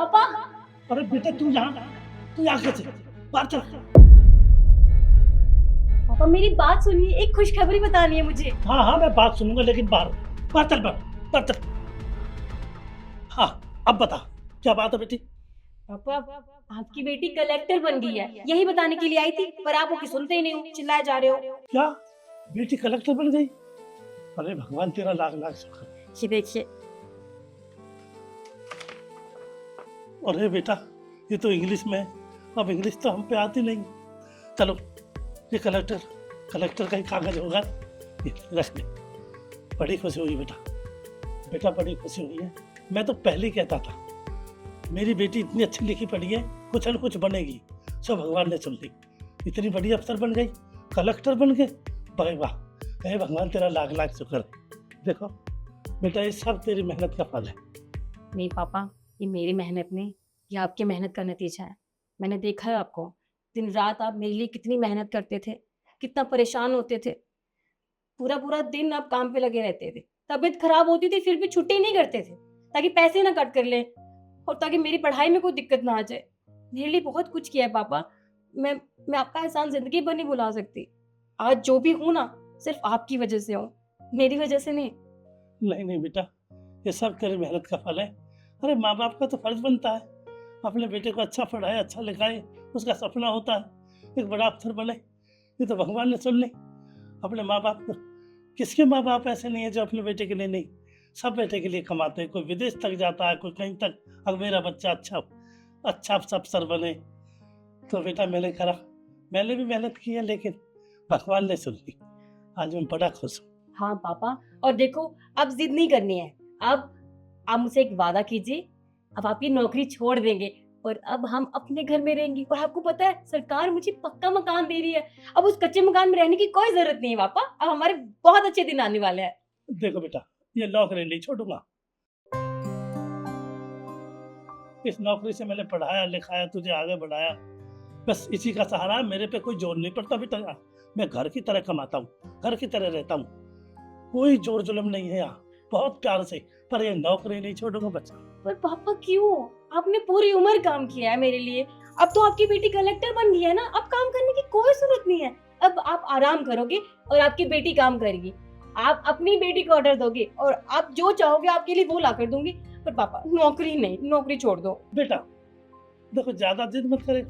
पापा। अरे बेटा तू यहाँ कैसे? बाहर चल। पापा मेरी बात सुनिए, एक खुशखबरी बतानी है मुझे। हाँ हाँ मैं बात सुनूंगा, लेकिन बाहर बाहर चल, बाहर चल। हाँ अब बता, क्या बात है बेटी? पापा आपकी बेटी कलेक्टर बन गई है, यही बताने के लिए आई थी, पर आप उसकी सुनते ही नहीं हो, चिल्लाए जा रहे हो। क्या बेटी कलेक्टर बन गई? अरे भगवान तेरा लाख लाख शुक्र। ये देखिए। अरे बेटा ये तो इंग्लिश में है, अब इंग्लिश तो हम पे आती नहीं। चलो ये कलेक्टर का ही कागज होगा, ये रख ले। बड़ी खुशी हुई बेटा, बेटा बड़ी खुशी हुई है। मैं तो पहले ही कहता था मेरी बेटी इतनी अच्छी लिखी पढ़ी है, कुछ न कुछ बनेगी। सब भगवान ने सुन ली, इतनी बड़ी अफसर बन गई, कलेक्टर बन गए। भाई वाह, हे भगवान तेरा लाख लाख शुक्र। देखो बेटा ये सब तेरी मेहनत का फल है। नहीं पापा, ये मेरी मेहनत नहीं, ये आपकी मेहनत का नतीजा है। मैंने देखा है आपको, दिन रात आप मेरे लिए कितनी मेहनत करते थे, कितना परेशान होते थे। पूरा पूरा दिन आप काम पे लगे रहते थे, तबीयत खराब होती थी फिर भी छुट्टी नहीं करते थे, ताकि पैसे ना कट कर ले और ताकि मेरी पढ़ाई में कोई दिक्कत ना आ जाए। मेरे लिए बहुत कुछ किया है पापा। मैं आपका एहसान जिंदगी भर नहीं भुला सकती। आज जो भी हूँ ना, सिर्फ आपकी वजह से हूँ, मेरी वजह से नहीं। नहीं नहीं बेटा, ये सब तेरी मेहनत का फल है। अरे माँ बाप का तो फर्ज बनता है अपने बेटे को अच्छा पढ़ाए, अच्छा लिखाए। उसका सपना होता है एक बड़ा अफसर बने। ये तो भगवान ने सुन ली अपने माँ बाप को। किसके माँ बाप ऐसे नहीं है जो अपने बेटे के लिए नहीं, सब बेटे के लिए कमाते हैं। कोई विदेश तक जाता है, कोई कहीं तक। अब मेरा बच्चा अच्छा अफसर बने तो बेटा मैंने करा, मैंने भी मेहनत की है, लेकिन भगवान ने सुन ली। आज मैं बड़ा खुश हूँ। हाँ पापा, और देखो अब जिद नहीं करनी है। अब आप मुझसे एक वादा कीजिए, अब आप ये नौकरी छोड़ देंगे और अब हम अपने घर में रहेंगे। और आपको पता है सरकार मुझे पक्का मकान दे रही है, अब उस कच्चे मकान में रहने की कोई जरूरत नहीं है पापा। अब हमारे बहुत अच्छे दिन आने वाले हैं। देखो बेटा ये नौकरी नहीं छोड़ूंगा। इस नौकरी से मैंने पढ़ाया लिखाया, तुझे आगे बढ़ाया, बस इसी का सहारा है। मेरे पे कोई जोर नहीं पड़ता बेटा। मैं घर की तरह कमाता हूँ, घर की तरह रहता हूँ, कोई जोर जुलम नहीं है यहाँ, बहुत प्यार से। पर ये नौकरी नहीं छोड़ूंगा बच्चा। पर पापा क्यों? आपने पूरी उम्र काम किया है मेरे लिए, अब तो आपकी बेटी कलेक्टर बन गई है ना, अब काम करने की कोई जरूरत नहीं है। अब आप आराम करोगे और आपकी बेटी काम करेगी। आप अपनी बेटी को ऑर्डर दोगे और आप जो चाहोगे आपके लिए वो ला कर दूंगी। पर पापा नौकरी नहीं, नौकरी छोड़ दो। बेटा देखो ज्यादा जिद मत करे।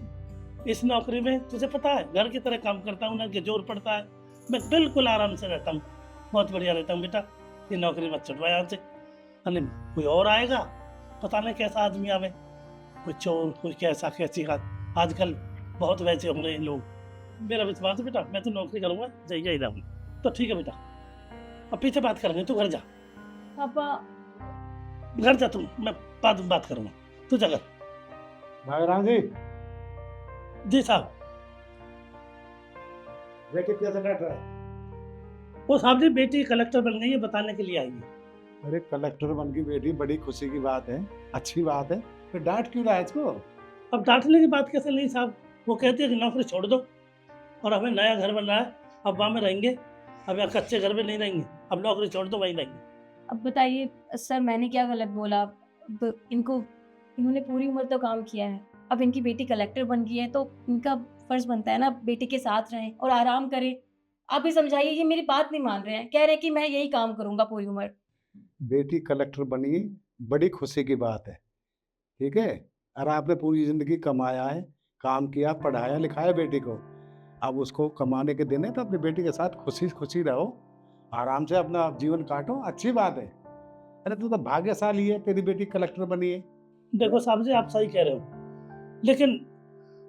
इस नौकरी में तुझे पता है घर की तरह काम करता हूँ ना, कि जोर पड़ता है। मैं बिल्कुल आराम से रहता हूँ, बहुत बढ़िया रहता हूँ बेटा। ये नौकरी मत छुड़वा यहाँ से, अरे कोई और आएगा, पता नहीं कैसा आदमी आवे, कोई चोर, कोई कैसा कैसी बात। आजकल बहुत वैसे हो रहे हैं लोग। मेरा विश्वास है बेटा, मैं तो नौकरी करूँगा, जाइए ही रहूँगा। तो ठीक है बेटा, अब पीछे बात करेंगे, तू घर जा। पापा घर जा तुम, मैं बाद में बात करूँगा, तू जा घर। भाई राम जी, जी साहब। बेटी कैसे डट रहा है? वो साहब जी बेटी कलेक्टर बन गई है, बताने के लिए आई है। अरे कलेक्टर बन की बेटी, बड़ी खुशी की बात है, अच्छी बात है। फिर डांट क्यों रहा है इसको? अब डांटने की बात कैसे नहीं साहब, वो कहती है कि नौकरी छोड़ दो और हमें नया घर बन रहा है, अब वहाँ में रहेंगे। अब यहाँ कच्चे घर में नहीं रहेंगे, अब नौकरी छोड़ दो, वहीं रहेंगे। अब बताइए सर, मैंने क्या गलत बोला? अब इन्होंने पूरी उम्र तो काम किया है, अब इनकी बेटी कलेक्टर बन गई है तो इनका फर्ज बनता है ना बेटी के साथ रहें और आराम करें। आप ही समझाइए, ये मेरी बात नहीं मान रहे हैं, कह रहे हैं कि मैं यही काम करूंगा पूरी उम्र। बेटी कलेक्टर बनी, बड़ी खुशी की बात है, ठीक है। और आपने पूरी जिंदगी कमाया है, काम किया, पढ़ाया लिखाया बेटी को। अब उसको कमाने के दिन है तो अपनी बेटी के साथ खुशी खुशी रहो, आराम से अपना जीवन काटो, अच्छी बात है। अरे तू तो भाग्यशाली है, तेरी बेटी कलेक्टर बनी है। देखो साहब जी आप सही कह रहे हो, लेकिन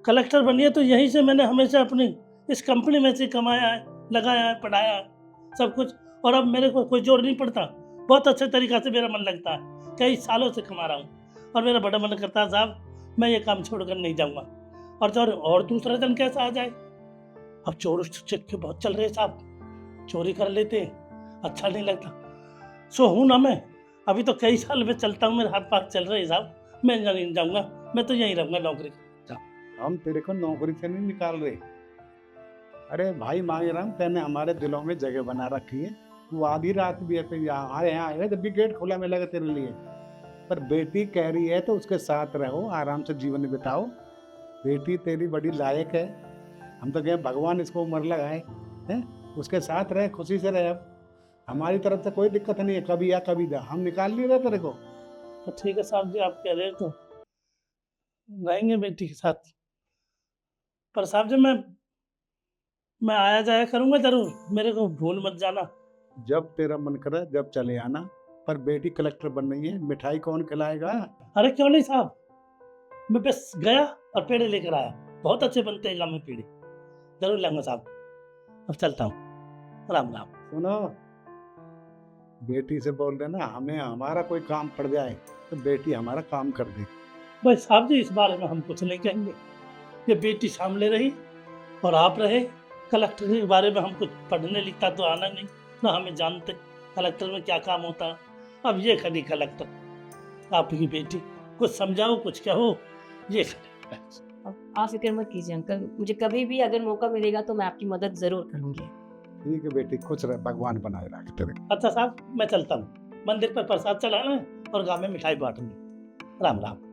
कलेक्टर बनी है तो यहीं से मैंने हमेशा अपनी इस कंपनी में से कमाया है, लगाया है, पढ़ाया है, सब कुछ। और अब मेरे को कोई जोर नहीं पड़ता, बहुत अच्छे तरीक़ा से मेरा मन लगता है, कई सालों से कमा रहा हूँ। और मेरा बड़ा मन करता है साहब मैं ये काम छोड़कर नहीं जाऊँगा। और दूसरा दिन कैसा आ जाए, अब चोर चिक्के बहुत चल रहे हैं साहब, चोरी कर लेते हैं, अच्छा नहीं लगता। सो हूँ ना मैं, अभी तो कई साल में चलता हूँ, मेरे हाथ पाथ चल रहे हैं साहब, मैं नहीं जाऊँगा, मैं तो यहीं रहूँगा नौकरी। हम तेरे को नौकरी से नहीं निकाल रहे। अरे भाई मांगे राम, तेने हमारे दिलों में जगह बना रखी है। तू आधी रात भी है तो यहाँ आए जब भी गेट खुला मिलेगा तेरे लिए। पर बेटी कह रही है तो उसके साथ रहो, आराम से जीवन बिताओ। बेटी तेरी बड़ी लायक है, हम तो कहें भगवान इसको उम्र लगाए हैं, उसके साथ रहे, खुशी से रहे। अब हमारी तरफ से कोई दिक्कत नहीं है, कभी आ कभी जा, हम निकाल नहीं रहे तेरे को। तो ठीक है साहब जी, आप कह रहे हो तो रहेंगे बेटी के साथ। पर साहब जी मैं आया जाया करूंगा जरूर, मेरे को भूल मत जाना। जब तेरा मन करे जब चले आना, पर बेटी कलेक्टर बन रही है, मिठाई कौन खिलाएगा? अरे क्यों नहीं साहब, मैं बस गया और पेड़े लेकर आया, बहुत अच्छे बनते हैं गाँव में पेड़े, जरूर लाऊंगा साहब। अब चलता हूँ, राम राम। सुनो, बेटी से बोल देना हमें हमारा कोई काम पड़ जाए तो बेटी हमारा काम कर दे। भाई साहब जी, इस बारे में हम कुछ नहीं कहेंगे, ये बेटी सामने रही और आप रहे। कलेक्टर के बारे में हम कुछ पढ़ने लिखता तो आना नहीं, ना हमें जानते कलेक्टर में क्या काम होता है। अब ये खड़ी कलेक्टर, आपकी बेटी, कुछ समझाओ कुछ कहो, ये खड़ी। अब आप फिक्र मत कीजिए अंकल, मुझे कभी भी अगर मौका मिलेगा तो मैं आपकी मदद ज़रूर करूँगी। ठीक है बेटी, खुश रहे, भगवान बनाए रखे तेरे। अच्छा साहब, मैं चलता हूँ, मंदिर पर प्रसाद चढ़ाना है और गाँव में मिठाई बांटूंगी। राम राम।